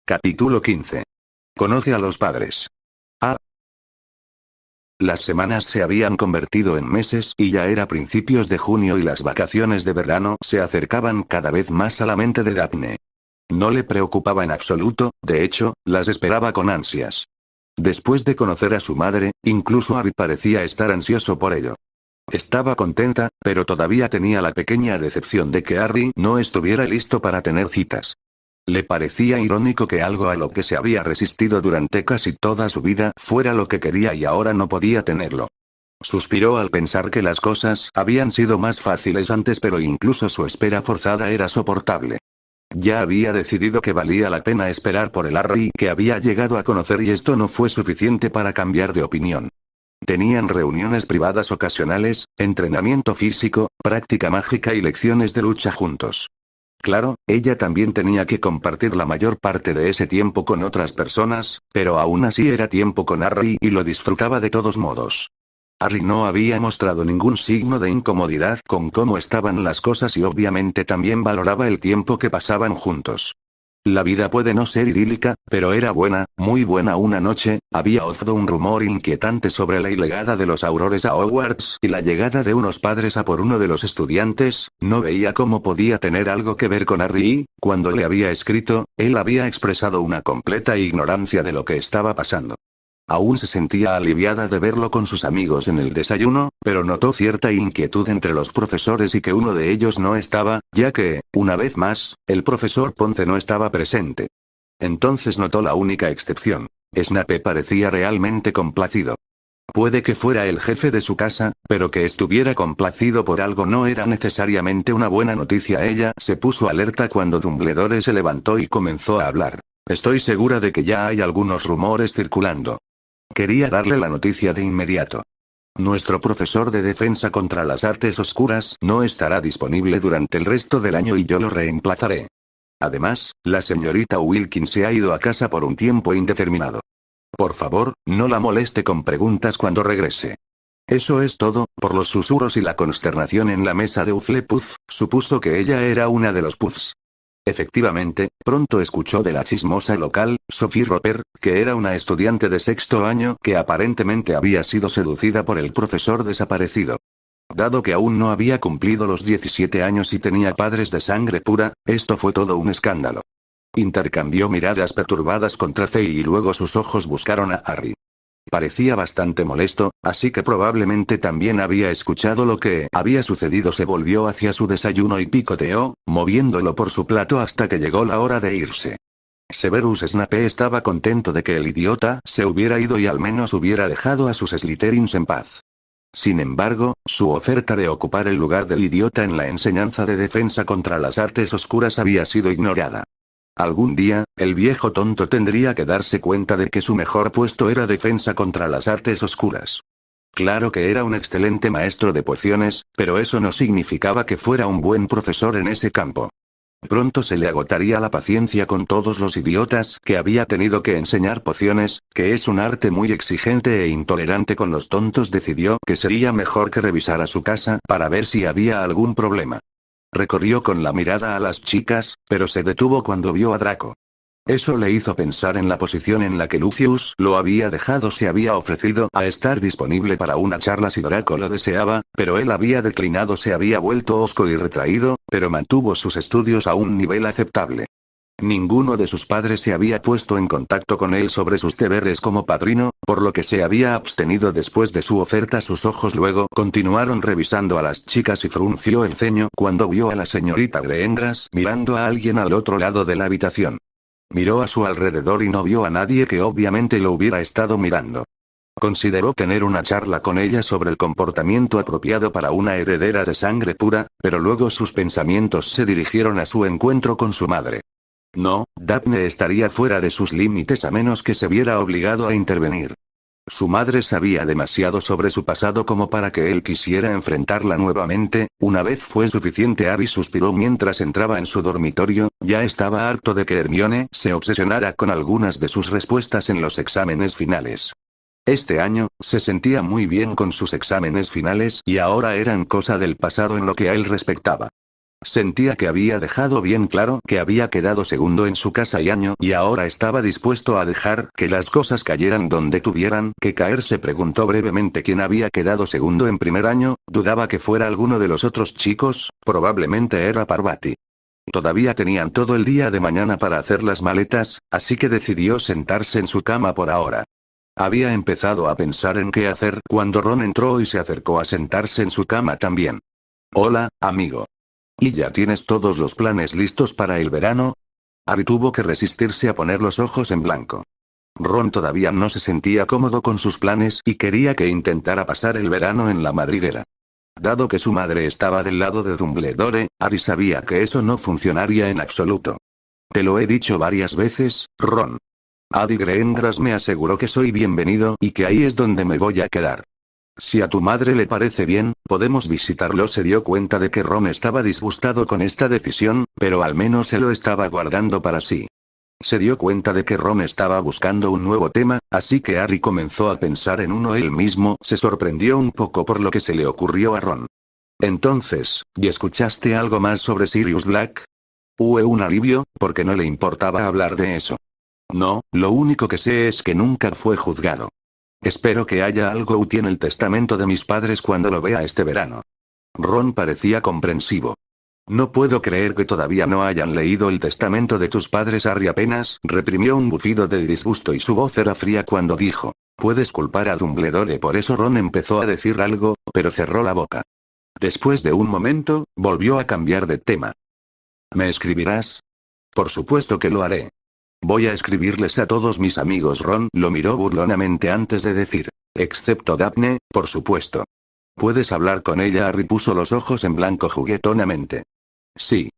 Capítulo 15. Conoce a los padres. Las semanas se habían convertido en meses y ya era principios de junio y las vacaciones de verano se acercaban cada vez más a la mente de Daphne. No le preocupaba en absoluto, de hecho, las esperaba con ansias. Después de conocer a su madre, incluso Harry parecía estar ansioso por ello. Estaba contenta, pero todavía tenía la pequeña decepción de que Harry no estuviera listo para tener citas. Le parecía irónico que algo a lo que se había resistido durante casi toda su vida fuera lo que quería y ahora no podía tenerlo. Suspiró al pensar que las cosas habían sido más fáciles antes, pero incluso su espera forzada era soportable. Ya había decidido que valía la pena esperar por el Harry que había llegado a conocer y esto no fue suficiente para cambiar de opinión. Tenían reuniones privadas ocasionales, entrenamiento físico, práctica mágica y lecciones de lucha juntos. Claro, ella también tenía que compartir la mayor parte de ese tiempo con otras personas, pero aún así era tiempo con Harry y lo disfrutaba de todos modos. Harry no había mostrado ningún signo de incomodidad con cómo estaban las cosas y obviamente también valoraba el tiempo que pasaban juntos. La vida puede no ser idílica, pero era buena, muy buena. Una noche, había oído un rumor inquietante sobre la llegada de los Aurores a Hogwarts y la llegada de unos padres a por uno de los estudiantes. No veía cómo podía tener algo que ver con Harry y, cuando le había escrito, él había expresado una completa ignorancia de lo que estaba pasando. Aún se sentía aliviada de verlo con sus amigos en el desayuno, pero notó cierta inquietud entre los profesores y que uno de ellos no estaba, ya que, una vez más, el profesor Ponce no estaba presente. Entonces notó la única excepción. Snape parecía realmente complacido. Puede que fuera el jefe de su casa, pero que estuviera complacido por algo no era necesariamente una buena noticia. Ella se puso alerta cuando Dumbledore se levantó y comenzó a hablar. Estoy segura de que ya hay algunos rumores circulando. Quería darle la noticia de inmediato. Nuestro profesor de defensa contra las artes oscuras no estará disponible durante el resto del año y yo lo reemplazaré. Además, la señorita Wilkins se ha ido a casa por un tiempo indeterminado. Por favor, no la moleste con preguntas cuando regrese. Eso es todo. Por los susurros y la consternación en la mesa de Hufflepuff, supuso que ella era una de los Puffs. Efectivamente, pronto escuchó de la chismosa local, Sophie Roper, que era una estudiante de sexto año que aparentemente había sido seducida por el profesor desaparecido. Dado que aún no había cumplido los 17 años y tenía padres de sangre pura, esto fue todo un escándalo. Intercambió miradas perturbadas con Tracy y luego sus ojos buscaron a Harry. Parecía bastante molesto, así que probablemente también había escuchado lo que había sucedido. Se volvió hacia su desayuno y picoteó, moviéndolo por su plato hasta que llegó la hora de irse. Severus Snape estaba contento de que el idiota se hubiera ido y al menos hubiera dejado a sus Slytherins en paz. Sin embargo, su oferta de ocupar el lugar del idiota en la enseñanza de defensa contra las artes oscuras había sido ignorada. Algún día, el viejo tonto tendría que darse cuenta de que su mejor puesto era defensa contra las artes oscuras. Claro que era un excelente maestro de pociones, pero eso no significaba que fuera un buen profesor en ese campo. Pronto se le agotaría la paciencia con todos los idiotas que había tenido que enseñar pociones, que es un arte muy exigente e intolerante con los tontos. Decidió que sería mejor que revisara su casa para ver si había algún problema. Recorrió con la mirada a las chicas, pero se detuvo cuando vio a Draco. Eso le hizo pensar en la posición en la que Lucius lo había dejado. Se había ofrecido a estar disponible para una charla si Draco lo deseaba, pero él había declinado. Se había vuelto hosco y retraído, pero mantuvo sus estudios a un nivel aceptable. Ninguno de sus padres se había puesto en contacto con él sobre sus deberes como padrino, por lo que se había abstenido después de su oferta. Sus ojos luego continuaron revisando a las chicas y frunció el ceño cuando vio a la señorita Greengrass mirando a alguien al otro lado de la habitación. Miró a su alrededor y no vio a nadie que obviamente lo hubiera estado mirando. Consideró tener una charla con ella sobre el comportamiento apropiado para una heredera de sangre pura, pero luego sus pensamientos se dirigieron a su encuentro con su madre. No, Daphne estaría fuera de sus límites a menos que se viera obligado a intervenir. Su madre sabía demasiado sobre su pasado como para que él quisiera enfrentarla nuevamente. Una vez fue suficiente. Harry suspiró mientras entraba en su dormitorio. Ya estaba harto de que Hermione se obsesionara con algunas de sus respuestas en los exámenes finales. Este año, se sentía muy bien con sus exámenes finales y ahora eran cosa del pasado en lo que a él respectaba. Sentía que había dejado bien claro que había quedado segundo en su casa y ahora estaba dispuesto a dejar que las cosas cayeran donde tuvieran que caer. Se preguntó brevemente quién había quedado segundo en primer año, dudaba que fuera alguno de los otros chicos, probablemente era Parvati. Todavía tenían todo el día de mañana para hacer las maletas, así que decidió sentarse en su cama por ahora. Había empezado a pensar en qué hacer cuando Ron entró y se acercó a sentarse en su cama también. Hola, amigo. ¿Y ya tienes todos los planes listos para el verano? Harry tuvo que resistirse a poner los ojos en blanco. Ron todavía no se sentía cómodo con sus planes y quería que intentara pasar el verano en la madriguera. Dado que su madre estaba del lado de Dumbledore, Harry sabía que eso no funcionaría en absoluto. Te lo he dicho varias veces, Ron. Adi Greengrass me aseguró que soy bienvenido y que ahí es donde me voy a quedar. Si a tu madre le parece bien, podemos visitarlo. Se dio cuenta de que Ron estaba disgustado con esta decisión, pero al menos se lo estaba guardando para sí. Se dio cuenta de que Ron estaba buscando un nuevo tema, así que Harry comenzó a pensar en uno él mismo. Se sorprendió un poco por lo que se le ocurrió a Ron. Entonces, ¿y escuchaste algo más sobre Sirius Black? Hubo un alivio, porque no le importaba hablar de eso. No, lo único que sé es que nunca fue juzgado. Espero que haya algo útil en el testamento de mis padres cuando lo vea este verano. Ron parecía comprensivo. No puedo creer que todavía no hayan leído el testamento de tus padres. Harry apenas reprimió un bufido de disgusto y su voz era fría cuando dijo, puedes culpar a Dumbledore por eso. Ron empezó a decir algo, pero cerró la boca. Después de un momento, volvió a cambiar de tema. ¿Me escribirás? Por supuesto que lo haré. Voy a escribirles a todos mis amigos. Ron lo miró burlonamente antes de decir, excepto Daphne, por supuesto. ¿Puedes hablar con ella? Harry puso los ojos en blanco juguetonamente. Sí.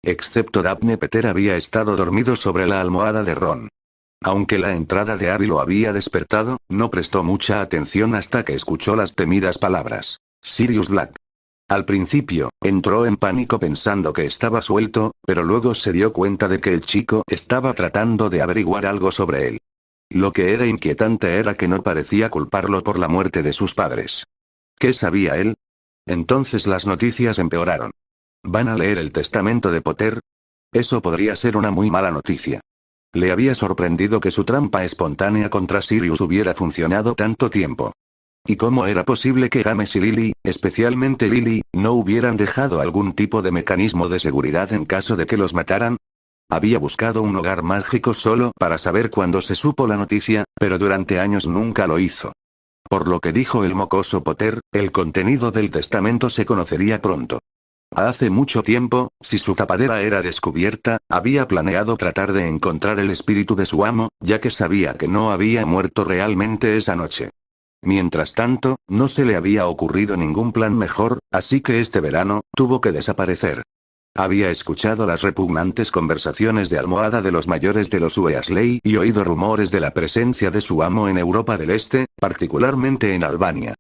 Excepto Daphne. Peter había estado dormido sobre la almohada de Ron. Aunque la entrada de Harry lo había despertado, no prestó mucha atención hasta que escuchó las temidas palabras, Sirius Black. Al principio, entró en pánico pensando que estaba suelto, pero luego se dio cuenta de que el chico estaba tratando de averiguar algo sobre él. Lo que era inquietante era que no parecía culparlo por la muerte de sus padres. ¿Qué sabía él? Entonces las noticias empeoraron. ¿Van a leer el testamento de Potter? Eso podría ser una muy mala noticia. Le había sorprendido que su trampa espontánea contra Sirius hubiera funcionado tanto tiempo. ¿Y cómo era posible que James y Lily, especialmente Lily, no hubieran dejado algún tipo de mecanismo de seguridad en caso de que los mataran? Había buscado un hogar mágico solo para saber cuándo se supo la noticia, pero durante años nunca lo hizo. Por lo que dijo el mocoso Potter, el contenido del testamento se conocería pronto. Hace mucho tiempo, si su tapadera era descubierta, había planeado tratar de encontrar el espíritu de su amo, ya que sabía que no había muerto realmente esa noche. Mientras tanto, no se le había ocurrido ningún plan mejor, así que este verano, tuvo que desaparecer. Había escuchado las repugnantes conversaciones de almohada de los mayores de los Weasley y oído rumores de la presencia de su amo en Europa del Este, particularmente en Albania.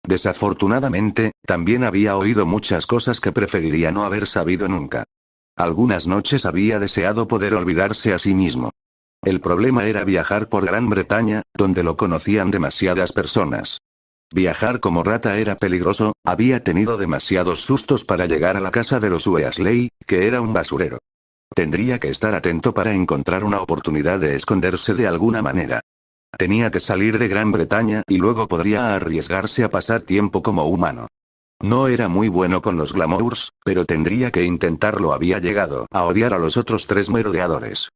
Desafortunadamente, también había oído muchas cosas que preferiría no haber sabido nunca. Algunas noches había deseado poder olvidarse a sí mismo. El problema era viajar por Gran Bretaña, donde lo conocían demasiadas personas. Viajar como rata era peligroso, había tenido demasiados sustos para llegar a la casa de los Weasley, que era un basurero. Tendría que estar atento para encontrar una oportunidad de esconderse de alguna manera. Tenía que salir de Gran Bretaña y luego podría arriesgarse a pasar tiempo como humano. No era muy bueno con los glamours, pero tendría que intentarlo. Había llegado a odiar a los otros tres merodeadores.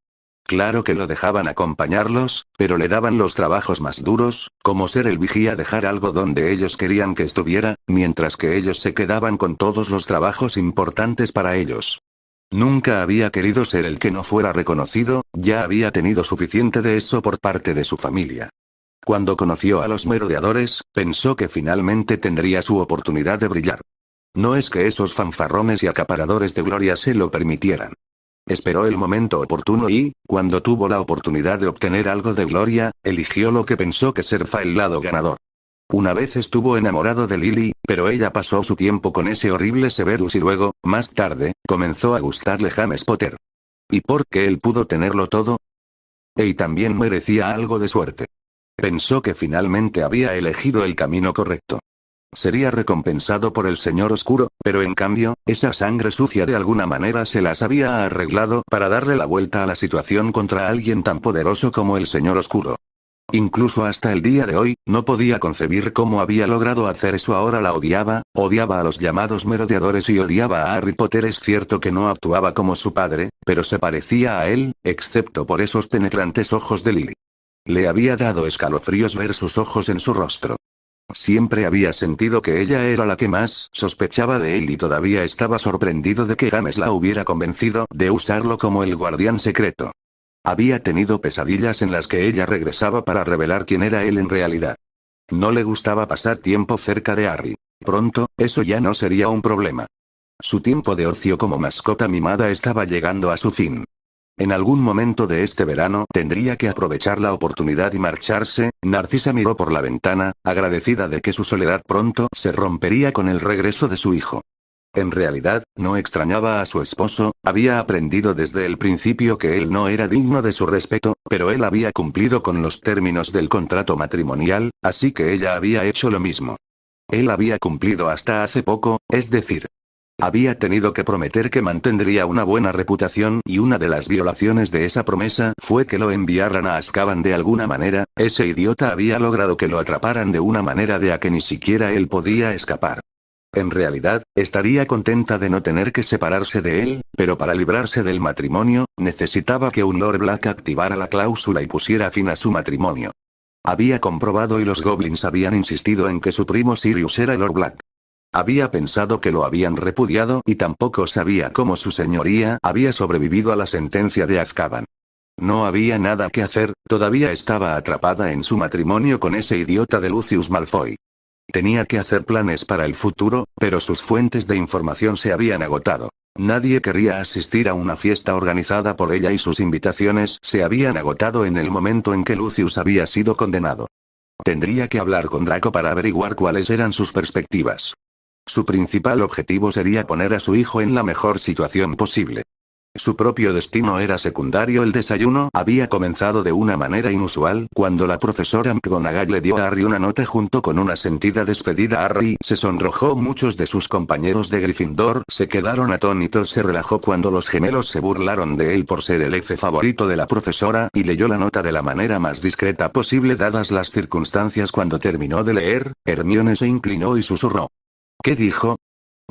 Claro que lo dejaban acompañarlos, pero le daban los trabajos más duros, como ser el vigía, dejar algo donde ellos querían que estuviera, mientras que ellos se quedaban con todos los trabajos importantes para ellos. Nunca había querido ser el que no fuera reconocido, ya había tenido suficiente de eso por parte de su familia. Cuando conoció a los merodeadores, pensó que finalmente tendría su oportunidad de brillar. No es que esos fanfarrones y acaparadores de gloria se lo permitieran. Esperó el momento oportuno y, cuando tuvo la oportunidad de obtener algo de gloria, eligió lo que pensó que sería el lado ganador. Una vez estuvo enamorado de Lily, pero ella pasó su tiempo con ese horrible Severus y luego, más tarde, comenzó a gustarle James Potter. ¿Y por qué él pudo tenerlo todo? Y también merecía algo de suerte. Pensó que finalmente había elegido el camino correcto. Sería recompensado por el Señor Oscuro, pero en cambio, esa sangre sucia de alguna manera se las había arreglado para darle la vuelta a la situación contra alguien tan poderoso como el Señor Oscuro. Incluso hasta el día de hoy, no podía concebir cómo había logrado hacer eso. Ahora la odiaba a los llamados merodeadores y odiaba a Harry Potter. Es cierto que no actuaba como su padre, pero se parecía a él, excepto por esos penetrantes ojos de Lily. Le había dado escalofríos ver sus ojos en su rostro. Siempre había sentido que ella era la que más sospechaba de él y todavía estaba sorprendido de que James la hubiera convencido de usarlo como el guardián secreto. Había tenido pesadillas en las que ella regresaba para revelar quién era él en realidad. No le gustaba pasar tiempo cerca de Harry. Pronto, eso ya no sería un problema. Su tiempo de ocio como mascota mimada estaba llegando a su fin. En algún momento de este verano tendría que aprovechar la oportunidad y marcharse. Narcisa miró por la ventana, agradecida de que su soledad pronto se rompería con el regreso de su hijo. En realidad, no extrañaba a su esposo, había aprendido desde el principio que él no era digno de su respeto, pero él había cumplido con los términos del contrato matrimonial, así que ella había hecho lo mismo. Él había cumplido hasta hace poco, es decir, había tenido que prometer que mantendría una buena reputación y una de las violaciones de esa promesa fue que lo enviaran a Azkaban de alguna manera. Ese idiota había logrado que lo atraparan de una manera de a que ni siquiera él podía escapar. En realidad, estaría contenta de no tener que separarse de él, pero para librarse del matrimonio, necesitaba que un Lord Black activara la cláusula y pusiera fin a su matrimonio. Había comprobado y los goblins habían insistido en que su primo Sirius era Lord Black. Había pensado que lo habían repudiado y tampoco sabía cómo su señoría había sobrevivido a la sentencia de Azkaban. No había nada que hacer, todavía estaba atrapada en su matrimonio con ese idiota de Lucius Malfoy. Tenía que hacer planes para el futuro, pero sus fuentes de información se habían agotado. Nadie quería asistir a una fiesta organizada por ella y sus invitaciones se habían agotado en el momento en que Lucius había sido condenado. Tendría que hablar con Draco para averiguar cuáles eran sus perspectivas. Su principal objetivo sería poner a su hijo en la mejor situación posible. Su propio destino era secundario. El desayuno había comenzado de una manera inusual cuando la profesora McGonagall le dio a Harry una nota junto con una sentida despedida. Harry se sonrojó. Muchos de sus compañeros de Gryffindor se quedaron atónitos. Se relajó cuando los gemelos se burlaron de él por ser el F favorito de la profesora y leyó la nota de la manera más discreta posible dadas las circunstancias. Cuando terminó de leer, Hermione se inclinó y susurró. ¿Qué dijo?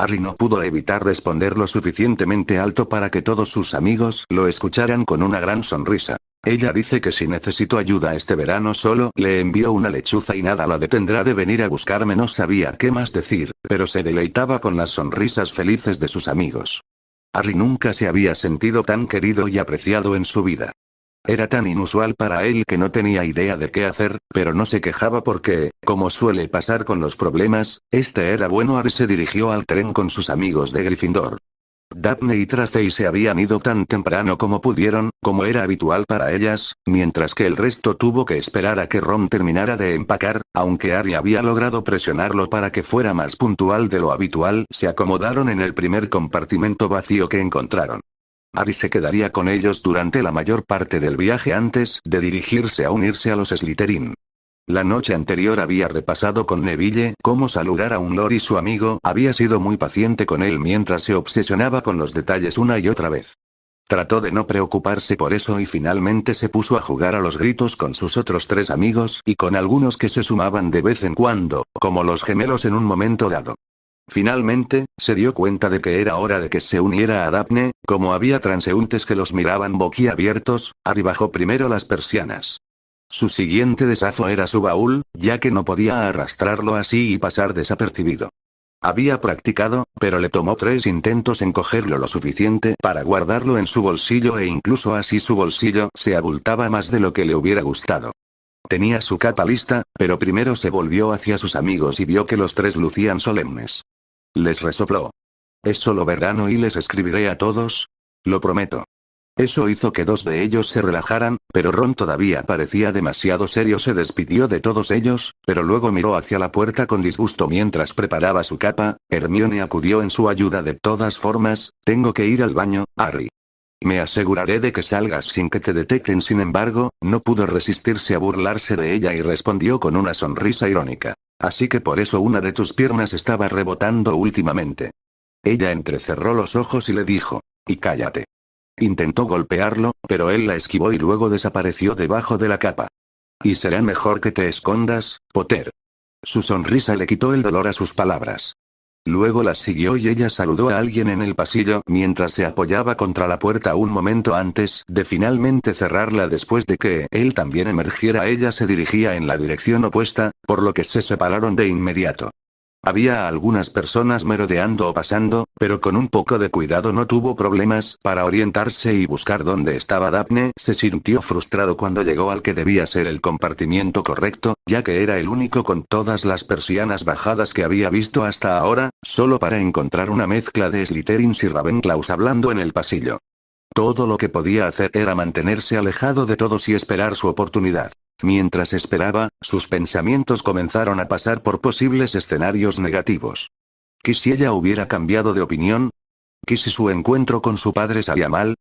Harry no pudo evitar responder lo suficientemente alto para que todos sus amigos lo escucharan con una gran sonrisa. Ella dice que si necesito ayuda este verano solo le envío una lechuza y nada la detendrá de venir a buscarme. No sabía qué más decir, pero se deleitaba con las sonrisas felices de sus amigos. Harry nunca se había sentido tan querido y apreciado en su vida. Era tan inusual para él que no tenía idea de qué hacer, pero no se quejaba porque, como suele pasar con los problemas, este era bueno. Harry se dirigió al tren con sus amigos de Gryffindor. Daphne y Tracey se habían ido tan temprano como pudieron, como era habitual para ellas, mientras que el resto tuvo que esperar a que Ron terminara de empacar, aunque Harry había logrado presionarlo para que fuera más puntual de lo habitual. Se acomodaron en el primer compartimento vacío que encontraron. Harry se quedaría con ellos durante la mayor parte del viaje antes de dirigirse a unirse a los Slytherin. La noche anterior había repasado con Neville cómo saludar a un Lord y su amigo había sido muy paciente con él mientras se obsesionaba con los detalles una y otra vez. Trató de no preocuparse por eso y finalmente se puso a jugar a los gritos con sus otros 3 amigos y con algunos que se sumaban de vez en cuando, como los gemelos en un momento dado. Finalmente, se dio cuenta de que era hora de que se uniera a Daphne. Como había transeúntes que los miraban boquiabiertos, Harry bajó primero las persianas. Su siguiente desafío era su baúl, ya que no podía arrastrarlo así y pasar desapercibido. Había practicado, pero le tomó 3 intentos en cogerlo lo suficiente para guardarlo en su bolsillo e incluso así su bolsillo se abultaba más de lo que le hubiera gustado. Tenía su capa lista, pero primero se volvió hacia sus amigos y vio que los 3 lucían solemnes. Les resopló. Es solo verano y les escribiré a todos. Lo prometo. Eso hizo que 2 de ellos se relajaran, pero Ron todavía parecía demasiado serio. Se despidió de todos ellos, pero luego miró hacia la puerta con disgusto mientras preparaba su capa. Hermione acudió en su ayuda de todas formas. Tengo que ir al baño, Harry. Me aseguraré de que salgas sin que te detecten. Sin embargo, no pudo resistirse a burlarse de ella y respondió con una sonrisa irónica. Así que por eso una de tus piernas estaba rebotando últimamente. Ella entrecerró los ojos y le dijo. Y cállate. Intentó golpearlo, pero él la esquivó y luego desapareció debajo de la capa. Y será mejor que te escondas, Potter. Su sonrisa le quitó el dolor a sus palabras. Luego las siguió y ella saludó a alguien en el pasillo mientras se apoyaba contra la puerta un momento antes de finalmente cerrarla después de que él también emergiera. Ella se dirigía en la dirección opuesta, por lo que se separaron de inmediato. Había algunas personas merodeando o pasando, pero con un poco de cuidado no tuvo problemas para orientarse y buscar dónde estaba Daphne. Se sintió frustrado cuando llegó al que debía ser el compartimiento correcto, ya que era el único con todas las persianas bajadas que había visto hasta ahora, solo para encontrar una mezcla de Slytherins y Ravenclaws hablando en el pasillo. Todo lo que podía hacer era mantenerse alejado de todos y esperar su oportunidad. Mientras esperaba, sus pensamientos comenzaron a pasar por posibles escenarios negativos. ¿Qué si ella hubiera cambiado de opinión? ¿Qué si su encuentro con su padre salía mal?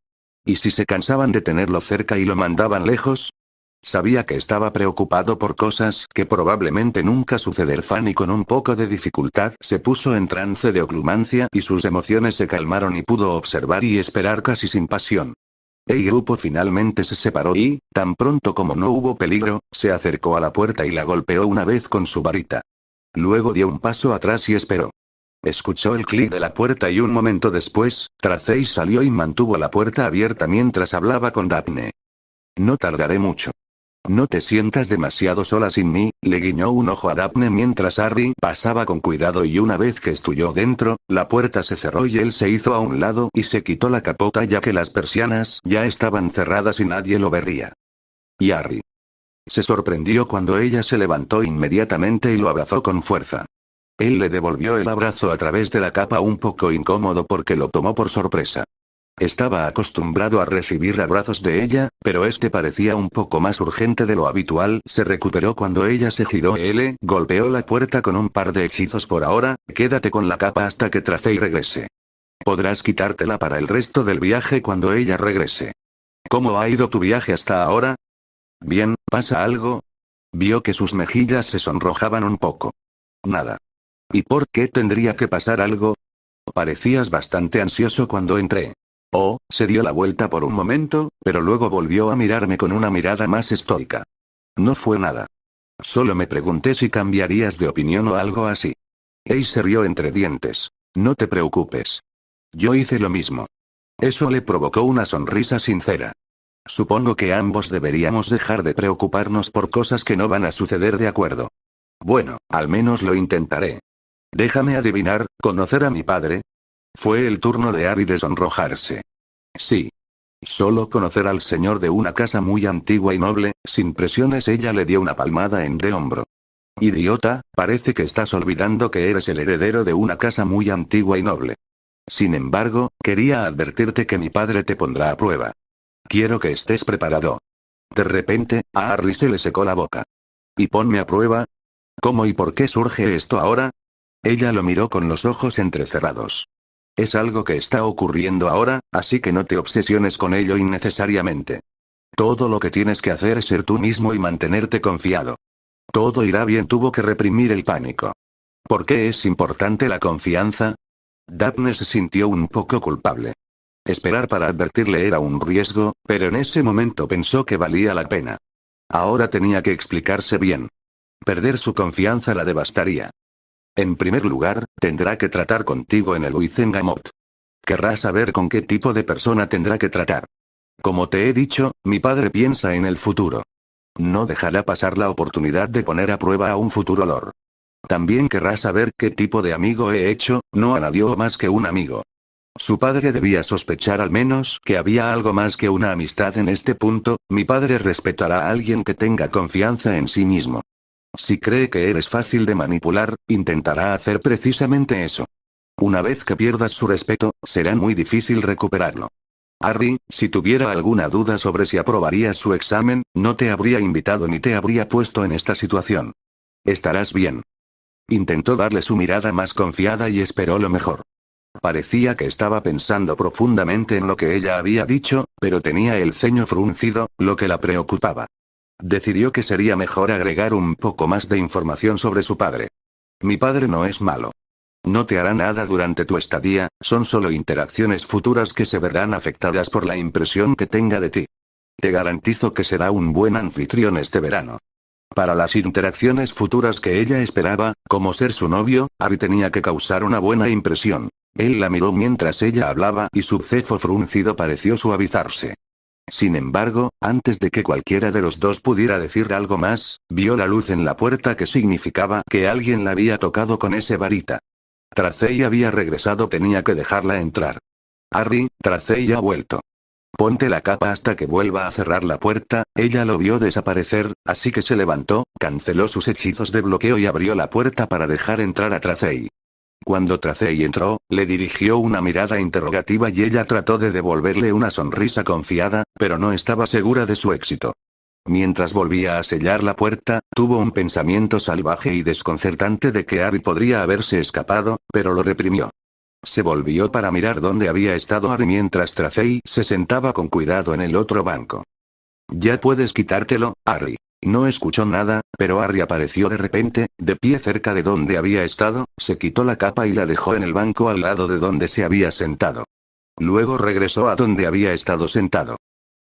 ¿Y si se cansaban de tenerlo cerca y lo mandaban lejos? Sabía que estaba preocupado por cosas que probablemente nunca sucederán. Fanny con un poco de dificultad se puso en trance de oclumancia y sus emociones se calmaron y pudo observar y esperar casi sin pasión. El grupo finalmente se separó y, tan pronto como no hubo peligro, se acercó a la puerta y la golpeó una vez con su varita. Luego dio un paso atrás y esperó. Escuchó el clic de la puerta y un momento después, Tracey salió y mantuvo la puerta abierta mientras hablaba con Daphne. No tardaré mucho. No te sientas demasiado sola sin mí, le guiñó un ojo a Daphne mientras Harry pasaba con cuidado y una vez que estuvo dentro, la puerta se cerró y él se hizo a un lado y se quitó la capota ya que las persianas ya estaban cerradas y nadie lo vería. Y Harry se sorprendió cuando ella se levantó inmediatamente y lo abrazó con fuerza. Él le devolvió el abrazo a través de la capa un poco incómodo porque lo tomó por sorpresa. Estaba acostumbrado a recibir abrazos de ella, pero este parecía un poco más urgente de lo habitual. Se recuperó cuando ella se giró. Él golpeó la puerta con un par de hechizos. Por ahora, quédate con la capa hasta que Tracey regrese. Podrás quitártela para el resto del viaje cuando ella regrese. ¿Cómo ha ido tu viaje hasta ahora? Bien, ¿pasa algo? Vio que sus mejillas se sonrojaban un poco. Nada. ¿Y por qué tendría que pasar algo? Parecías bastante ansioso cuando entré. Oh, se dio la vuelta por un momento, pero luego volvió a mirarme con una mirada más estoica. No fue nada. Solo me pregunté si cambiarías de opinión o algo así. Ace se rió entre dientes. No te preocupes. Yo hice lo mismo. Eso le provocó una sonrisa sincera. Supongo que ambos deberíamos dejar de preocuparnos por cosas que no van a suceder, de acuerdo. Bueno, al menos lo intentaré. Déjame adivinar, ¿conocer a mi padre? Fue el turno de Harry de sonrojarse. Sí. Solo conocer al señor de una casa muy antigua y noble, sin presiones. Ella le dio una palmada en el hombro. Idiota, parece que estás olvidando que eres el heredero de una casa muy antigua y noble. Sin embargo, quería advertirte que mi padre te pondrá a prueba. Quiero que estés preparado. De repente, a Harry se le secó la boca. ¿Y ponme a prueba? ¿Cómo y por qué surge esto ahora? Ella lo miró con los ojos entrecerrados. Es algo que está ocurriendo ahora, así que no te obsesiones con ello innecesariamente. Todo lo que tienes que hacer es ser tú mismo y mantenerte confiado. Todo irá bien. Tuvo que reprimir el pánico. ¿Por qué es importante la confianza? Daphne se sintió un poco culpable. Esperar para advertirle era un riesgo, pero en ese momento pensó que valía la pena. Ahora tenía que explicarse bien. Perder su confianza la devastaría. En primer lugar, tendrá que tratar contigo en el Wizengamot. Querrá saber con qué tipo de persona tendrá que tratar. Como te he dicho, mi padre piensa en el futuro. No dejará pasar la oportunidad de poner a prueba a un futuro Lord. También querrá saber qué tipo de amigo he hecho, no añadió más que un amigo. Su padre debía sospechar al menos que había algo más que una amistad en este punto. Mi padre respetará a alguien que tenga confianza en sí mismo. Si cree que eres fácil de manipular, intentará hacer precisamente eso. Una vez que pierdas su respeto, será muy difícil recuperarlo. Harry, si tuviera alguna duda sobre si aprobarías su examen, no te habría invitado ni te habría puesto en esta situación. Estarás bien. Intentó darle su mirada más confiada y esperó lo mejor. Parecía que estaba pensando profundamente en lo que ella había dicho, pero tenía el ceño fruncido, lo que la preocupaba. Decidió que sería mejor agregar un poco más de información sobre su padre. Mi padre no es malo. No te hará nada durante tu estadía, son solo interacciones futuras que se verán afectadas por la impresión que tenga de ti. Te garantizo que será un buen anfitrión este verano. Para las interacciones futuras que ella esperaba, como ser su novio, Harry tenía que causar una buena impresión. Él la miró mientras ella hablaba y su cejo fruncido pareció suavizarse. Sin embargo, antes de que cualquiera de los dos pudiera decir algo más, vio la luz en la puerta que significaba que alguien la había tocado con esa varita. Tracey había regresado, tenía que dejarla entrar. Harry, Tracey ha vuelto. Ponte la capa hasta que vuelva a cerrar la puerta. Ella lo vio desaparecer, así que se levantó, canceló sus hechizos de bloqueo y abrió la puerta para dejar entrar a Tracey. Cuando Tracey entró, le dirigió una mirada interrogativa y ella trató de devolverle una sonrisa confiada, pero no estaba segura de su éxito. Mientras volvía a sellar la puerta, tuvo un pensamiento salvaje y desconcertante de que Harry podría haberse escapado, pero lo reprimió. Se volvió para mirar dónde había estado Harry mientras Tracey se sentaba con cuidado en el otro banco. Ya puedes quitártelo, Harry. No escuchó nada, pero Harry apareció de repente, de pie cerca de donde había estado, se quitó la capa y la dejó en el banco al lado de donde se había sentado. Luego regresó a donde había estado sentado.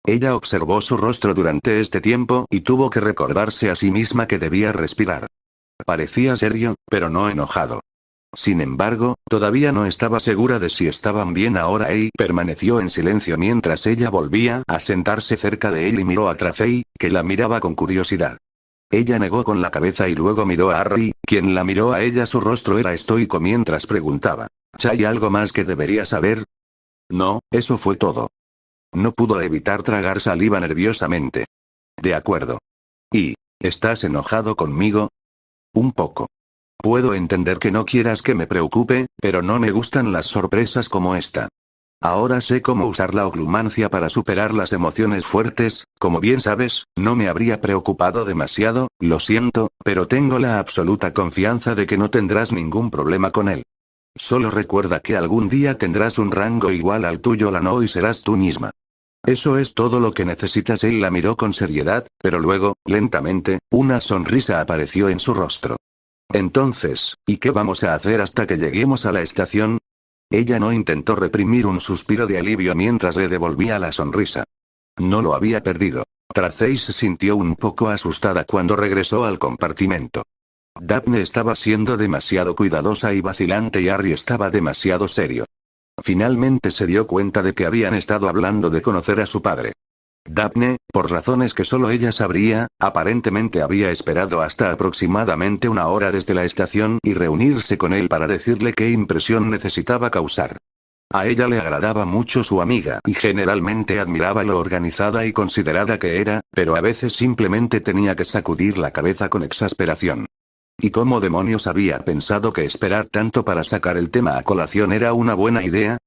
Ella observó su rostro durante este tiempo y tuvo que recordarse a sí misma que debía respirar. Parecía serio, pero no enojado. Sin embargo, todavía no estaba segura de si estaban bien ahora y permaneció en silencio mientras ella volvía a sentarse cerca de él y miró a Tracey, que la miraba con curiosidad. Ella negó con la cabeza y luego miró a Harry, quien la miró a ella. Su rostro era estoico mientras preguntaba: ¿hay algo más que debería saber? No, eso fue todo. No pudo evitar tragar saliva nerviosamente. De acuerdo. ¿Y estás enojado conmigo? Un poco. Puedo entender que no quieras que me preocupe, pero no me gustan las sorpresas como esta. Ahora sé cómo usar la oglumancia para superar las emociones fuertes, como bien sabes, no me habría preocupado demasiado, lo siento, pero tengo la absoluta confianza de que no tendrás ningún problema con él. Solo recuerda que algún día tendrás un rango igual al tuyo, Lano, y serás tú misma. Eso es todo lo que necesitas. Él la miró con seriedad, pero luego, lentamente, una sonrisa apareció en su rostro. Entonces, ¿y qué vamos a hacer hasta que lleguemos a la estación? Ella no intentó reprimir un suspiro de alivio mientras le devolvía la sonrisa. No lo había perdido. Tracey se sintió un poco asustada cuando regresó al compartimento. Daphne estaba siendo demasiado cuidadosa y vacilante y Harry estaba demasiado serio. Finalmente se dio cuenta de que habían estado hablando de conocer a su padre. Daphne, por razones que solo ella sabría, aparentemente había esperado hasta aproximadamente una hora desde la estación y reunirse con él para decirle qué impresión necesitaba causar. A ella le agradaba mucho su amiga y generalmente admiraba lo organizada y considerada que era, pero a veces simplemente tenía que sacudir la cabeza con exasperación. ¿Y cómo demonios había pensado que esperar tanto para sacar el tema a colación era una buena idea?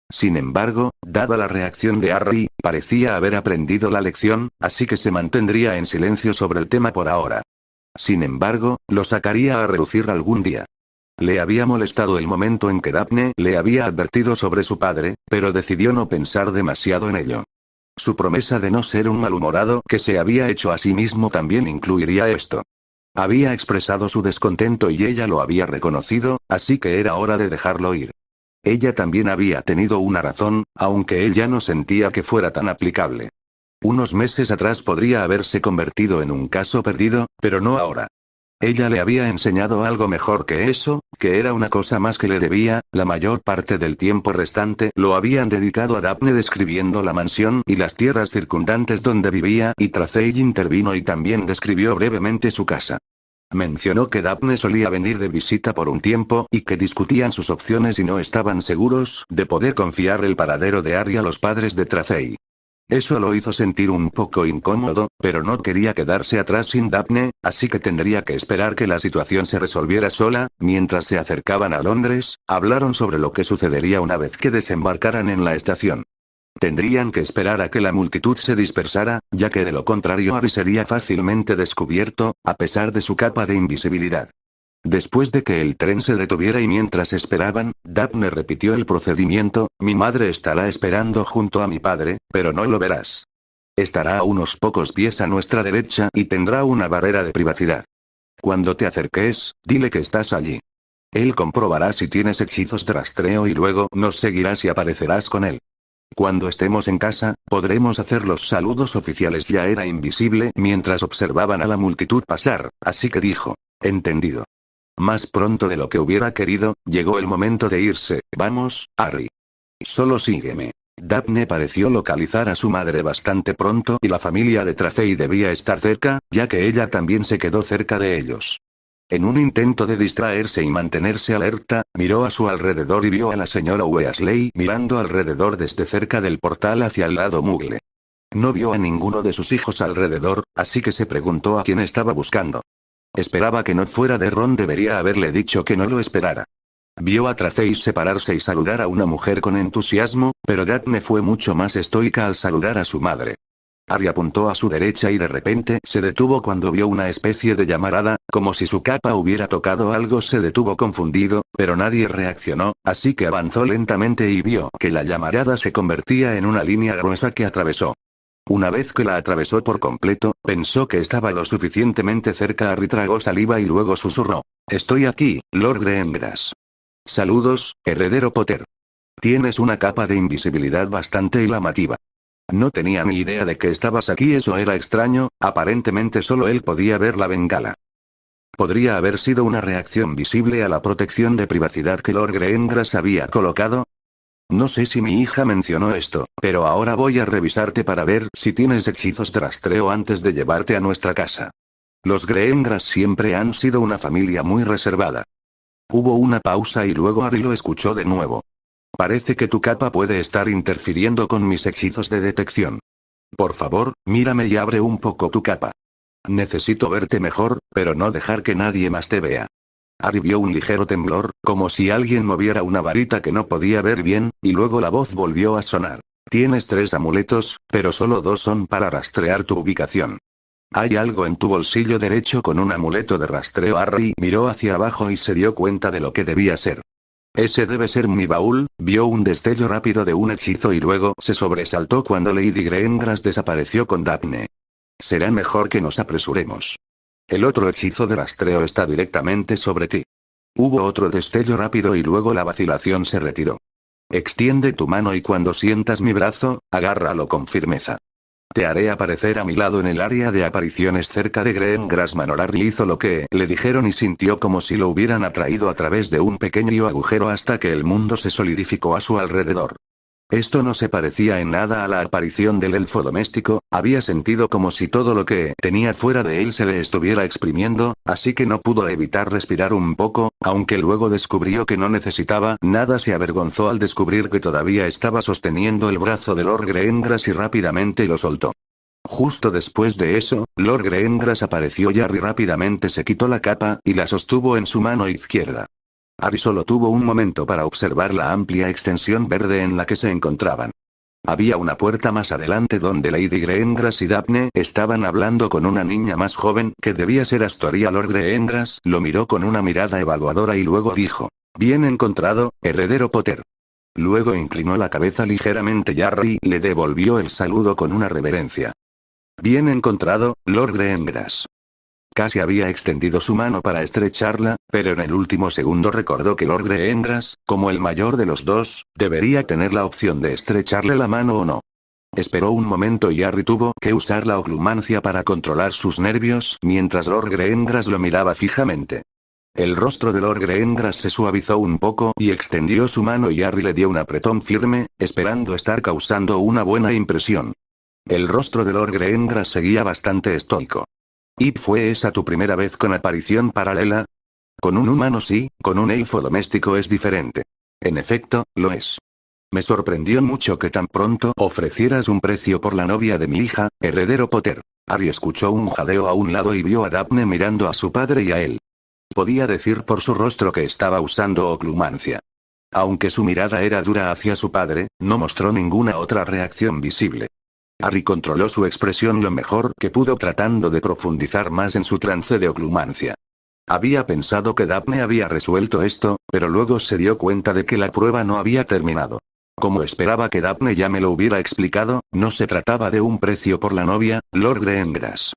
Sin embargo, dada la reacción de Harry, parecía haber aprendido la lección, así que se mantendría en silencio sobre el tema por ahora. Sin embargo, lo sacaría a relucir algún día. Le había molestado el momento en que Daphne le había advertido sobre su padre, pero decidió no pensar demasiado en ello. Su promesa de no ser un malhumorado que se había hecho a sí mismo también incluiría esto. Había expresado su descontento y ella lo había reconocido, así que era hora de dejarlo ir. Ella también había tenido una razón, aunque él ya no sentía que fuera tan aplicable. Unos meses atrás podría haberse convertido en un caso perdido, pero no ahora. Ella le había enseñado algo mejor que eso, que era una cosa más que le debía. La mayor parte del tiempo restante lo habían dedicado a Daphne describiendo la mansión y las tierras circundantes donde vivía, y Tracey intervino y también describió brevemente su casa. Mencionó que Daphne solía venir de visita por un tiempo y que discutían sus opciones y no estaban seguros de poder confiar el paradero de Harry a los padres de Tracey. Eso lo hizo sentir un poco incómodo, pero no quería quedarse atrás sin Daphne, así que tendría que esperar que la situación se resolviera sola. Mientras se acercaban a Londres, hablaron sobre lo que sucedería una vez que desembarcaran en la estación. Tendrían que esperar a que la multitud se dispersara, ya que de lo contrario Harry sería fácilmente descubierto, a pesar de su capa de invisibilidad. Después de que el tren se detuviera y mientras esperaban, Daphne repitió el procedimiento: mi madre estará esperando junto a mi padre, pero no lo verás. Estará a unos pocos pies a nuestra derecha y tendrá una barrera de privacidad. Cuando te acerques, dile que estás allí. Él comprobará si tienes hechizos de rastreo y luego nos seguirás y aparecerás con él. Cuando estemos en casa, podremos hacer los saludos oficiales. Ya era invisible mientras observaban a la multitud pasar, así que dijo: entendido. Más pronto de lo que hubiera querido, llegó el momento de irse. Vamos, Harry. Solo sígueme. Daphne pareció localizar a su madre bastante pronto y la familia de Tracey debía estar cerca, ya que ella también se quedó cerca de ellos. En un intento de distraerse y mantenerse alerta, miró a su alrededor y vio a la señora Weasley mirando alrededor desde cerca del portal hacia el lado Muggle. No vio a ninguno de sus hijos alrededor, así que se preguntó a quién estaba buscando. Esperaba que no fuera de Ron, debería haberle dicho que no lo esperara. Vio a Tracey separarse y saludar a una mujer con entusiasmo, pero Daphne fue mucho más estoica al saludar a su madre. Harry apuntó a su derecha y de repente se detuvo cuando vio una especie de llamarada, como si su capa hubiera tocado algo. Se detuvo confundido, pero nadie reaccionó, así que avanzó lentamente y vio que la llamarada se convertía en una línea gruesa que atravesó. Una vez que la atravesó por completo, pensó que estaba lo suficientemente cerca. Harry tragó saliva y luego susurró: estoy aquí, Lord Greengrass. Saludos, heredero Potter. Tienes una capa de invisibilidad bastante llamativa. No tenía ni idea de que estabas aquí. Eso era extraño, aparentemente solo él podía ver la bengala. ¿Podría haber sido una reacción visible a la protección de privacidad que Lord Greengrass había colocado? No sé si mi hija mencionó esto, pero ahora voy a revisarte para ver si tienes hechizos de rastreo antes de llevarte a nuestra casa. Los Greengrass siempre han sido una familia muy reservada. Hubo una pausa y luego Harry lo escuchó de nuevo. Parece que tu capa puede estar interfiriendo con mis hechizos de detección. Por favor, mírame y abre un poco tu capa. Necesito verte mejor, pero no dejar que nadie más te vea. Harry vio un ligero temblor, como si alguien moviera una varita que no podía ver bien, y luego la voz volvió a sonar. Tienes 3 amuletos, pero solo 2 son para rastrear tu ubicación. ¿Hay algo en tu bolsillo derecho con un amuleto de rastreo? Harry miró hacia abajo y se dio cuenta de lo que debía ser. Ese debe ser mi baúl. Vio un destello rápido de un hechizo y luego se sobresaltó cuando Lady Greengrass desapareció con Daphne. Será mejor que nos apresuremos. El otro hechizo de rastreo está directamente sobre ti. Hubo otro destello rápido y luego la vacilación se retiró. Extiende tu mano y cuando sientas mi brazo, agárralo con firmeza. Te haré aparecer a mi lado en el área de apariciones cerca de Greengrass Manor. Harry hizo lo que le dijeron y sintió como si lo hubieran atraído a través de un pequeño agujero hasta que el mundo se solidificó a su alrededor. Esto no se parecía en nada a la aparición del elfo doméstico. Había sentido como si todo lo que tenía fuera de él se le estuviera exprimiendo, así que no pudo evitar respirar un poco, aunque luego descubrió que no necesitaba nada. Se avergonzó al descubrir que todavía estaba sosteniendo el brazo de Lord Greengrass y rápidamente lo soltó. Justo después de eso, Lord Greengrass apareció y Harry rápidamente se quitó la capa y la sostuvo en su mano izquierda. Harry solo tuvo un momento para observar la amplia extensión verde en la que se encontraban. Había una puerta más adelante donde Lady Greengrass y Daphne estaban hablando con una niña más joven que debía ser Astoria. Lord Greengrass lo miró con una mirada evaluadora y luego dijo: bien encontrado, heredero Potter. Luego inclinó la cabeza ligeramente y Harry le devolvió el saludo con una reverencia. Bien encontrado, Lord Greengrass. Casi había extendido su mano para estrecharla, pero en el último segundo recordó que Lord Greengrass, como el mayor de los dos, debería tener la opción de estrecharle la mano o no. Esperó un momento y Harry tuvo que usar la oclumancia para controlar sus nervios mientras Lord Greengrass lo miraba fijamente. El rostro de Lord Greengrass se suavizó un poco y extendió su mano y Harry le dio un apretón firme, esperando estar causando una buena impresión. El rostro de Lord Greengrass seguía bastante estoico. ¿Y fue esa tu primera vez con aparición paralela? Con un humano sí, con un elfo doméstico es diferente. En efecto, lo es. Me sorprendió mucho que tan pronto ofrecieras un precio por la novia de mi hija, heredero Potter. Harry escuchó un jadeo a un lado y vio a Daphne mirando a su padre y a él. Podía decir por su rostro que estaba usando oclumancia. Aunque su mirada era dura hacia su padre, no mostró ninguna otra reacción visible. Harry controló su expresión lo mejor que pudo tratando de profundizar más en su trance de oclumancia. Había pensado que Daphne había resuelto esto, pero luego se dio cuenta de que la prueba no había terminado. Como esperaba que Daphne ya me lo hubiera explicado, no se trataba de un precio por la novia, Lord Greengrass.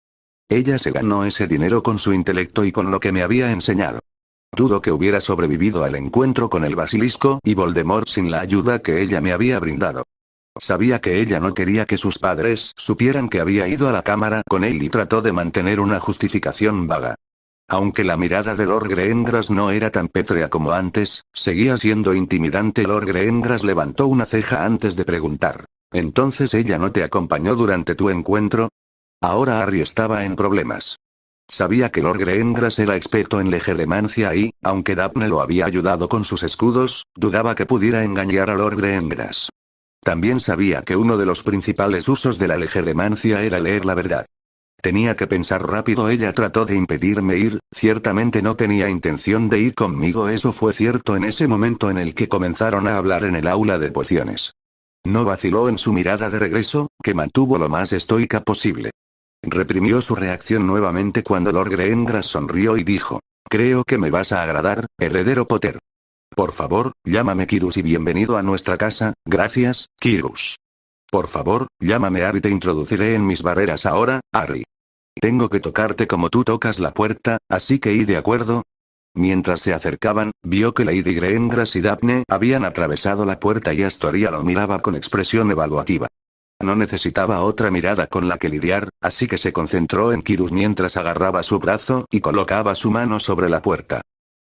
Ella se ganó ese dinero con su intelecto y con lo que me había enseñado. Dudo que hubiera sobrevivido al encuentro con el basilisco y Voldemort sin la ayuda que ella me había brindado. Sabía que ella no quería que sus padres supieran que había ido a la cámara con él y trató de mantener una justificación vaga. Aunque la mirada de Lord Greengrass no era tan pétrea como antes, seguía siendo intimidante. Lord Greengrass levantó una ceja antes de preguntar. ¿Entonces ella no te acompañó durante tu encuentro? Ahora Harry estaba en problemas. Sabía que Lord Greengrass era experto en legeremancia y, aunque Daphne lo había ayudado con sus escudos, dudaba que pudiera engañar a Lord Greengrass. También sabía que uno de los principales usos de la legeremancia era leer la verdad. Tenía que pensar rápido. Ella trató de impedirme ir, ciertamente no tenía intención de ir conmigo. Eso fue cierto en ese momento en el que comenzaron a hablar en el aula de pociones. No vaciló en su mirada de regreso, que mantuvo lo más estoica posible. Reprimió su reacción nuevamente cuando Lord Greengrass sonrió y dijo: creo que me vas a agradar, heredero Potter. Por favor, llámame Quirrus y bienvenido a nuestra casa. Gracias, Quirrus. Por favor, llámame Harry. Te introduciré en mis barreras ahora, Harry. Tengo que tocarte como tú tocas la puerta, así que ¿y de acuerdo? Mientras se acercaban, vio que Lady Greengrass y Daphne habían atravesado la puerta y Astoria lo miraba con expresión evaluativa. No necesitaba otra mirada con la que lidiar, así que se concentró en Quirrus mientras agarraba su brazo y colocaba su mano sobre la puerta.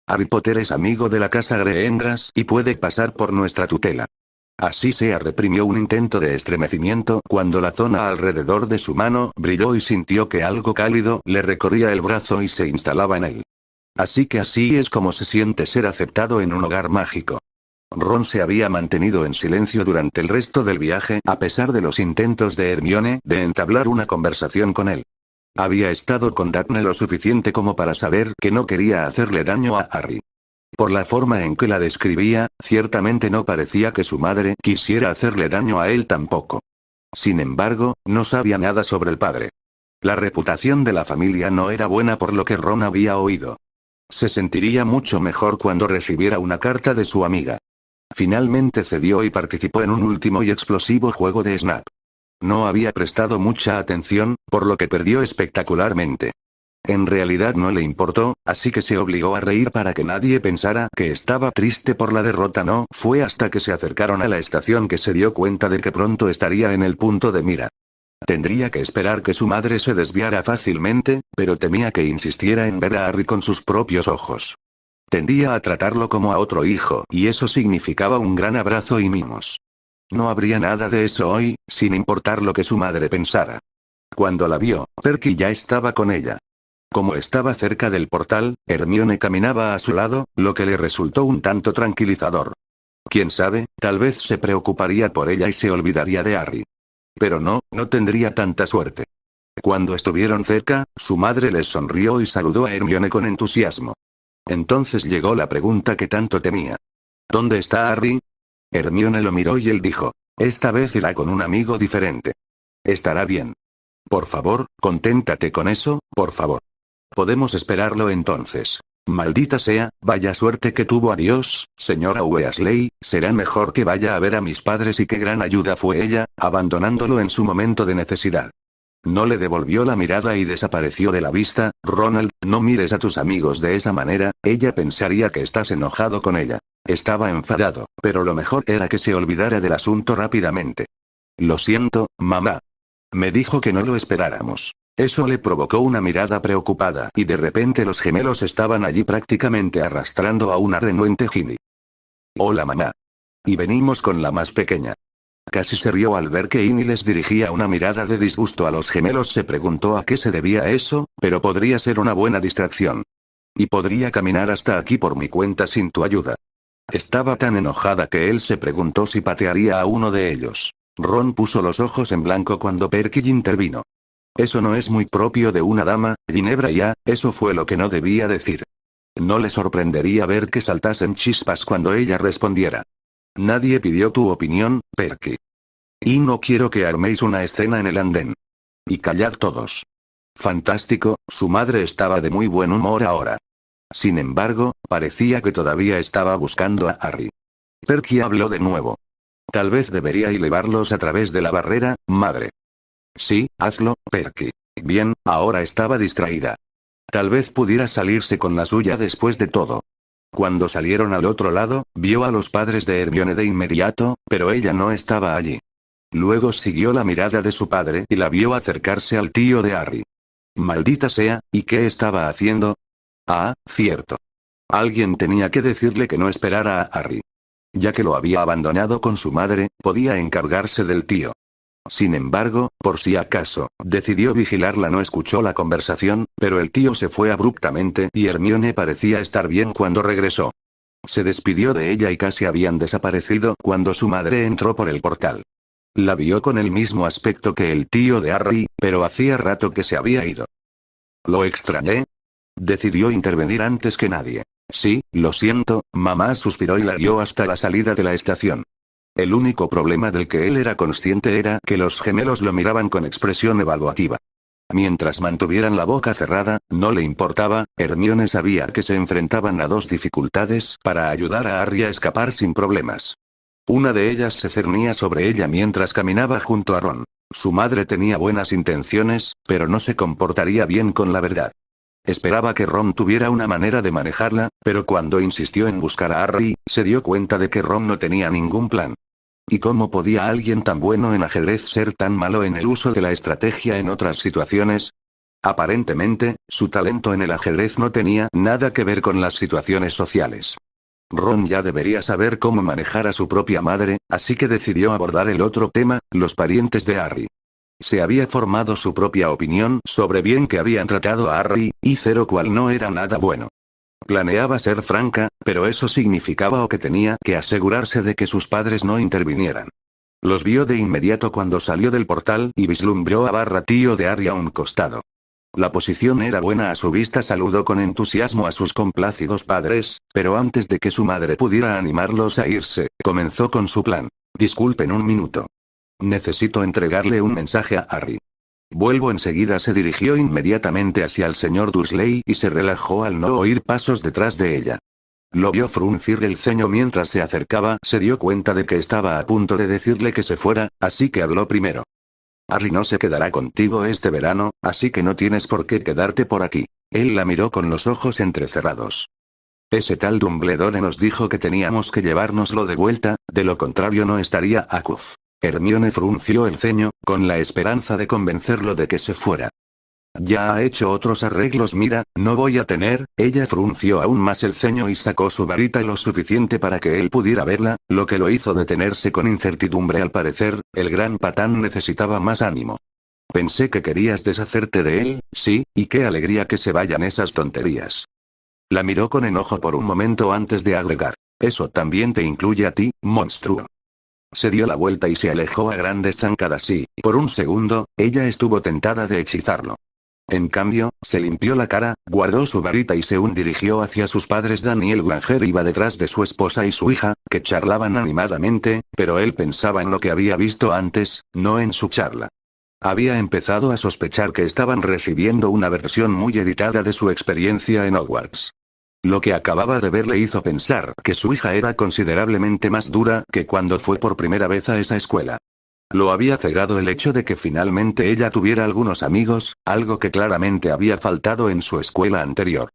Harry Potter es amigo de la casa Greengrass y puede pasar por nuestra tutela. Así sea. Reprimió un intento de estremecimiento cuando la zona alrededor de su mano brilló y sintió que algo cálido le recorría el brazo y se instalaba en él. Así que así es como se siente ser aceptado en un hogar mágico. Ron se había mantenido en silencio durante el resto del viaje a pesar de los intentos de Hermione de entablar una conversación con él. Había estado con Daphne lo suficiente como para saber que no quería hacerle daño a Harry. Por la forma en que la describía, ciertamente no parecía que su madre quisiera hacerle daño a él tampoco. Sin embargo, no sabía nada sobre el padre. La reputación de la familia no era buena por lo que Ron había oído. Se sentiría mucho mejor cuando recibiera una carta de su amiga. Finalmente cedió y participó en un último y explosivo juego de Snap. No había prestado mucha atención, por lo que perdió espectacularmente. En realidad no le importó, así que se obligó a reír para que nadie pensara que estaba triste por la derrota. No fue hasta que se acercaron a la estación que se dio cuenta de que pronto estaría en el punto de mira. Tendría que esperar que su madre se desviara fácilmente, pero temía que insistiera en ver a Harry con sus propios ojos. Tendía a tratarlo como a otro hijo, y eso significaba un gran abrazo y mimos. No habría nada de eso hoy, sin importar lo que su madre pensara. Cuando la vio, Perky ya estaba con ella. Como estaba cerca del portal, Hermione caminaba a su lado, lo que le resultó un tanto tranquilizador. Quién sabe, tal vez se preocuparía por ella y se olvidaría de Harry. Pero no tendría tanta suerte. Cuando estuvieron cerca, su madre les sonrió y saludó a Hermione con entusiasmo. Entonces llegó la pregunta que tanto temía. ¿Dónde está Harry? Hermione lo miró y él dijo: esta vez irá con un amigo diferente. Estará bien. Por favor, conténtate con eso, por favor. Podemos esperarlo entonces. Maldita sea, vaya suerte que tuvo. Adiós, señora Weasley, será mejor que vaya a ver a mis padres. Y qué gran ayuda fue ella, abandonándolo en su momento de necesidad. No le devolvió la mirada y desapareció de la vista. Ronald, no mires a tus amigos de esa manera, ella pensaría que estás enojado con ella. Estaba enfadado, pero lo mejor era que se olvidara del asunto rápidamente. Lo siento, mamá. Me dijo que no lo esperáramos. Eso le provocó una mirada preocupada y de repente los gemelos estaban allí prácticamente arrastrando a una renuente Ginny. Hola mamá. Y venimos con la más pequeña. Casi se rió al ver que Ginny les dirigía una mirada de disgusto a los gemelos. Se preguntó a qué se debía eso, pero podría ser una buena distracción. Y podría caminar hasta aquí por mi cuenta sin tu ayuda. Estaba tan enojada que él se preguntó si patearía a uno de ellos. Ron puso los ojos en blanco cuando Perky intervino. Eso no es muy propio de una dama, Ginebra. Ya, eso fue lo que no debía decir. No le sorprendería ver que saltasen chispas cuando ella respondiera. Nadie pidió tu opinión, Perky. Y no quiero que arméis una escena en el andén. Y callad todos. Fantástico, su madre estaba de muy buen humor ahora. Sin embargo, parecía que todavía estaba buscando a Harry. Perky habló de nuevo. Tal vez debería elevarlos a través de la barrera, madre. Sí, hazlo, Perky. Bien, ahora estaba distraída. Tal vez pudiera salirse con la suya después de todo. Cuando salieron al otro lado, vio a los padres de Hermione de inmediato, pero ella no estaba allí. Luego siguió la mirada de su padre y la vio acercarse al tío de Harry. Maldita sea, ¿y qué estaba haciendo? Ah, cierto. Alguien tenía que decirle que no esperara a Harry. Ya que lo había abandonado con su madre, podía encargarse del tío. Sin embargo, por si acaso, decidió vigilarla. No escuchó la conversación, pero el tío se fue abruptamente y Hermione parecía estar bien cuando regresó. Se despidió de ella y casi habían desaparecido cuando su madre entró por el portal. La vio con el mismo aspecto que el tío de Harry, pero hacía rato que se había ido. ¿Lo extrañé? Decidió intervenir antes que nadie. Sí, lo siento, mamá suspiró y la guió hasta la salida de la estación. El único problema del que él era consciente era que los gemelos lo miraban con expresión evaluativa. Mientras mantuvieran la boca cerrada, no le importaba. Hermione sabía que se enfrentaban a dos dificultades para ayudar a Harry a escapar sin problemas. Una de ellas se cernía sobre ella mientras caminaba junto a Ron. Su madre tenía buenas intenciones, pero no se comportaría bien con la verdad. Esperaba que Ron tuviera una manera de manejarla, pero cuando insistió en buscar a Harry, se dio cuenta de que Ron no tenía ningún plan. ¿Y cómo podía alguien tan bueno en ajedrez ser tan malo en el uso de la estrategia en otras situaciones? Aparentemente, su talento en el ajedrez no tenía nada que ver con las situaciones sociales. Ron ya debería saber cómo manejar a su propia madre, así que decidió abordar el otro tema, los parientes de Harry. Se había formado su propia opinión sobre bien que habían tratado a Harry, y cero cual no era nada bueno. Planeaba ser franca, pero eso significaba o que tenía que asegurarse de que sus padres no intervinieran. Los vio de inmediato cuando salió del portal y vislumbró a Barra tío de Harry a un costado. La posición era buena a su vista. Saludó con entusiasmo a sus complácidos padres, pero antes de que su madre pudiera animarlos a irse, comenzó con su plan. Disculpen un minuto. Necesito entregarle un mensaje a Harry. Vuelvo enseguida. Se dirigió inmediatamente hacia el señor Dursley y se relajó al no oír pasos detrás de ella. Lo vio fruncir el ceño mientras se acercaba. Se dio cuenta de que estaba a punto de decirle que se fuera, así que habló primero. Harry no se quedará contigo este verano, así que no tienes por qué quedarte por aquí. Él la miró con los ojos entrecerrados. Ese tal Dumbledore nos dijo que teníamos que llevárnoslo de vuelta, de lo contrario no estaría Akuf. Hermione frunció el ceño, con la esperanza de convencerlo de que se fuera. Ya ha hecho otros arreglos. Mira, no voy a tener. Ella frunció aún más el ceño y sacó su varita lo suficiente para que él pudiera verla, lo que lo hizo detenerse con incertidumbre. Al parecer, el gran patán necesitaba más ánimo. Pensé que querías deshacerte de él, sí, y qué alegría que se vayan esas tonterías. La miró con enojo por un momento antes de agregar. Eso también te incluye a ti, monstruo. Se dio la vuelta y se alejó a grandes zancadas y, por un segundo, ella estuvo tentada de hechizarlo. En cambio, se limpió la cara, guardó su varita y se dirigió hacia sus padres. Daniel Granger iba detrás de su esposa y su hija, que charlaban animadamente, pero él pensaba en lo que había visto antes, no en su charla. Había empezado a sospechar que estaban recibiendo una versión muy editada de su experiencia en Hogwarts. Lo que acababa de ver le hizo pensar que su hija era considerablemente más dura que cuando fue por primera vez a esa escuela. Lo había cegado el hecho de que finalmente ella tuviera algunos amigos, algo que claramente había faltado en su escuela anterior.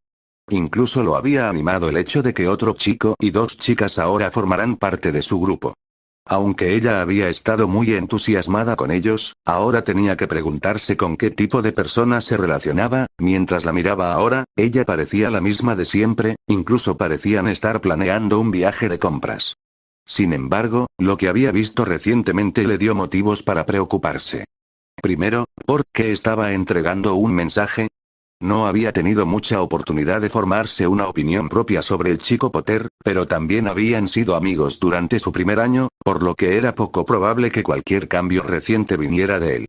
Incluso lo había animado el hecho de que otro chico y dos chicas ahora formarán parte de su grupo. Aunque ella había estado muy entusiasmada con ellos, ahora tenía que preguntarse con qué tipo de personas se relacionaba. Mientras la miraba ahora, ella parecía la misma de siempre, incluso parecían estar planeando un viaje de compras. Sin embargo, lo que había visto recientemente le dio motivos para preocuparse. Primero, ¿por qué estaba entregando un mensaje? No había tenido mucha oportunidad de formarse una opinión propia sobre el chico Potter, pero también habían sido amigos durante su primer año, por lo que era poco probable que cualquier cambio reciente viniera de él.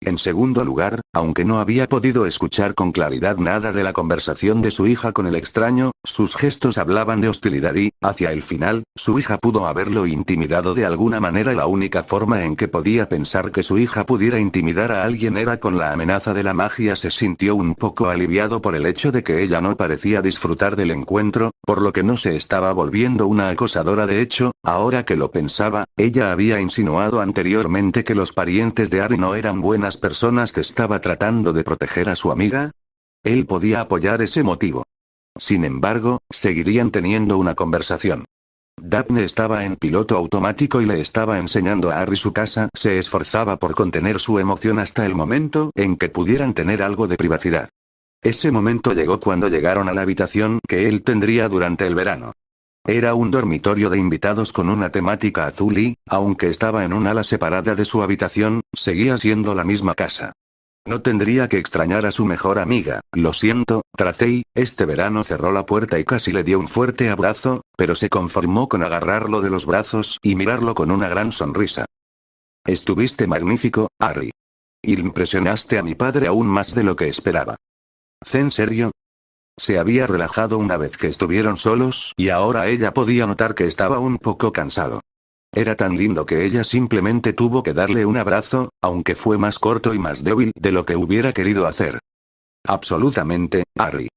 En segundo lugar, aunque no había podido escuchar con claridad nada de la conversación de su hija con el extraño, sus gestos hablaban de hostilidad y, hacia el final, su hija pudo haberlo intimidado de alguna manera. La única forma en que podía pensar que su hija pudiera intimidar a alguien era con la amenaza de la magia. Se sintió un poco aliviado por el hecho de que ella no parecía disfrutar del encuentro, por lo que no se estaba volviendo una acosadora. De hecho, Ahora que lo pensaba, ella había insinuado anteriormente que los parientes de Ari no eran buenas personas. ¿Estaba tratando de proteger a su amiga? Él podía apoyar ese motivo. Sin embargo, seguirían teniendo una conversación. Daphne estaba en piloto automático y le estaba enseñando a Harry su casa. Se esforzaba por contener su emoción hasta el momento en que pudieran tener algo de privacidad. Ese momento llegó cuando llegaron a la habitación que él tendría durante el verano. Era un dormitorio de invitados con una temática azul y, aunque estaba en un ala separada de su habitación, seguía siendo la misma casa. No tendría que extrañar a su mejor amiga. Lo siento, Tracey. Este verano cerró la puerta y casi le dio un fuerte abrazo, pero se conformó con agarrarlo de los brazos y mirarlo con una gran sonrisa. Estuviste magnífico, Harry. Impresionaste a mi padre aún más de lo que esperaba. ¿En serio? Se había relajado una vez que estuvieron solos y ahora ella podía notar que estaba un poco cansado. Era tan lindo que ella simplemente tuvo que darle un abrazo, aunque fue más corto y más débil de lo que hubiera querido hacer. Absolutamente, Harry.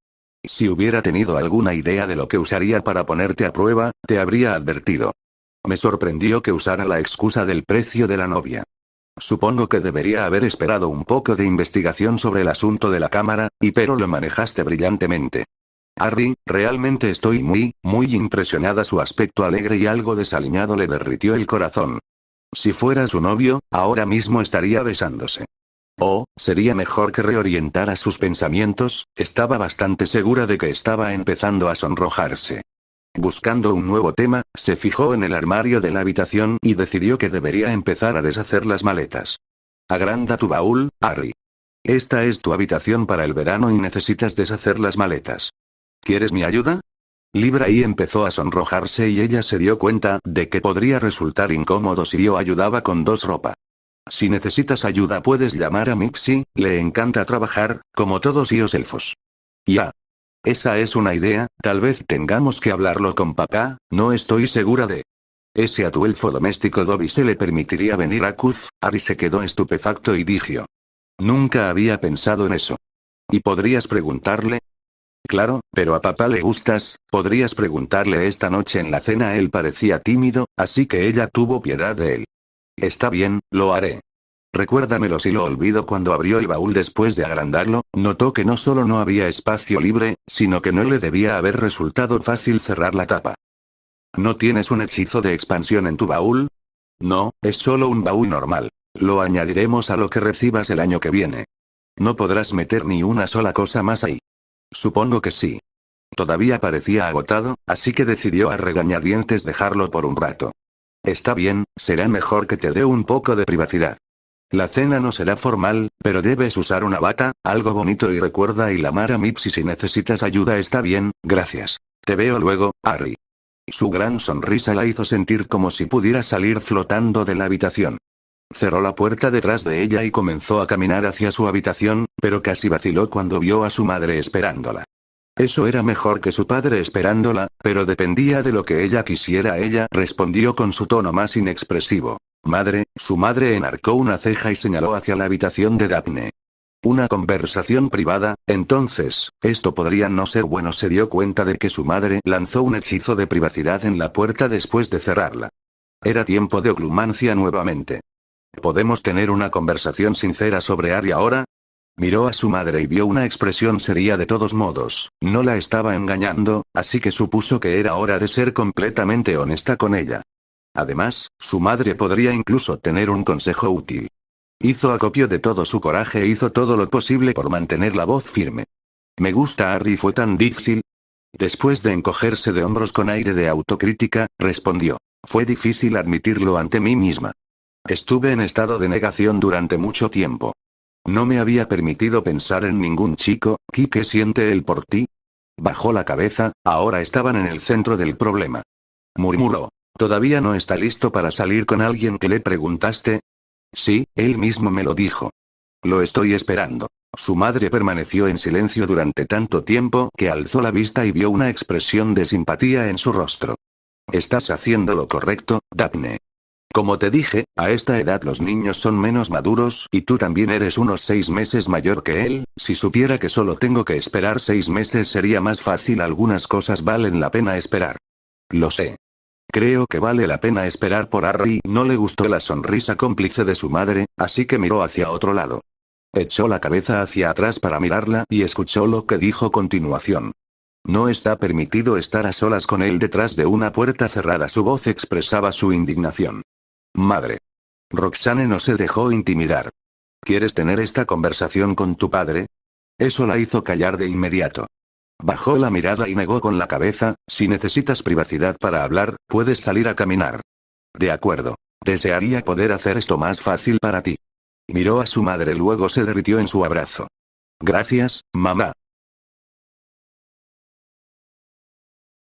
Si hubiera tenido alguna idea de lo que usaría para ponerte a prueba, te habría advertido. Me sorprendió que usara la excusa del precio de la novia. Supongo que debería haber esperado un poco de investigación sobre el asunto de la cámara, pero lo manejaste brillantemente. Harry, realmente estoy muy impresionada. Su aspecto alegre y algo desaliñado le derritió el corazón. Si fuera su novio, ahora mismo estaría besándose. Oh, sería mejor que reorientara sus pensamientos. Estaba bastante segura de que estaba empezando a sonrojarse. Buscando un nuevo tema, se fijó en el armario de la habitación y decidió que debería empezar a deshacer las maletas. Agranda tu baúl, Harry. Esta es tu habitación para el verano y necesitas deshacer las maletas. ¿Quieres mi ayuda? Libra y empezó a sonrojarse y ella se dio cuenta de que podría resultar incómodo si yo ayudaba con dos ropa. Si necesitas ayuda puedes llamar a Mixie, le encanta trabajar, como todos los elfos. Ya. Esa es una idea, tal vez tengamos que hablarlo con papá, no estoy segura de... ¿Ese a tu elfo doméstico Dobby se le permitiría venir a Kuz? Harry se quedó estupefacto y dijo. Nunca había pensado en eso. ¿Y podrías preguntarle? Claro, pero a papá le gustas, podrías preguntarle esta noche en la cena. Él parecía tímido, así que ella tuvo piedad de él. Está bien, lo haré. Recuérdamelo. Si lo olvidó. Cuando abrió el baúl después de agrandarlo, notó que no solo no había espacio libre, sino que no le debía haber resultado fácil cerrar la tapa. ¿No tienes un hechizo de expansión en tu baúl? No, es solo un baúl normal. Lo añadiremos a lo que recibas el año que viene. No podrás meter ni una sola cosa más ahí. Supongo que sí. Todavía parecía agotado, así que decidió a regañadientes dejarlo por un rato. Está bien, será mejor que te dé un poco de privacidad. La cena no será formal, pero debes usar una bata, algo bonito, y recuerda y llamar a Mipsy si necesitas ayuda. Está bien, gracias. Te veo luego, Harry. Su gran sonrisa la hizo sentir como si pudiera salir flotando de la habitación. Cerró la puerta detrás de ella y comenzó a caminar hacia su habitación, pero casi vaciló cuando vio a su madre esperándola. Eso era mejor que su padre esperándola, pero dependía de lo que ella quisiera. Ella respondió con su tono más inexpresivo. Madre. Su madre enarcó una ceja y señaló hacia la habitación de Daphne. Una conversación privada, entonces, esto podría no ser bueno. Se dio cuenta de que su madre lanzó un hechizo de privacidad en la puerta después de cerrarla. Era tiempo de oclumancia nuevamente. ¿Podemos tener una conversación sincera sobre Ari ahora? Miró a su madre y vio una expresión seria. De todos modos, no la estaba engañando, así que supuso que era hora de ser completamente honesta con ella. Además, su madre podría incluso tener un consejo útil. Hizo acopio de todo su coraje e hizo todo lo posible por mantener la voz firme. Me gusta Harry. ¿Fue tan difícil? Después de encogerse de hombros con aire de autocrítica, respondió. Fue difícil admitirlo ante mí misma. Estuve en estado de negación durante mucho tiempo. No me había permitido pensar en ningún chico. ¿Qué siente él por ti? Bajó la cabeza, ahora estaban en el centro del problema. Murmuró. ¿Todavía no está listo para salir con alguien que le preguntaste? Sí, él mismo me lo dijo. Lo estoy esperando. Su madre permaneció en silencio durante tanto tiempo que alzó la vista y vio una expresión de simpatía en su rostro. Estás haciendo lo correcto, Daphne. Como te dije, a esta edad los niños son menos maduros y tú también eres unos 6 meses mayor que él. Si supiera que solo tengo que esperar 6 meses sería más fácil. Algunas cosas valen la pena esperar. Lo sé. Creo que vale la pena esperar por Harry. No le gustó la sonrisa cómplice de su madre, así que miró hacia otro lado. Echó la cabeza hacia atrás para mirarla y escuchó lo que dijo a continuación. No está permitido estar a solas con él detrás de una puerta cerrada. Su voz expresaba su indignación. Madre. Roxane no se dejó intimidar. ¿Quieres tener esta conversación con tu padre? Eso la hizo callar de inmediato. Bajó la mirada y negó con la cabeza, si necesitas privacidad para hablar, puedes salir a caminar. De acuerdo. Desearía poder hacer esto más fácil para ti. Miró a su madre, luego se derritió en su abrazo. Gracias, mamá.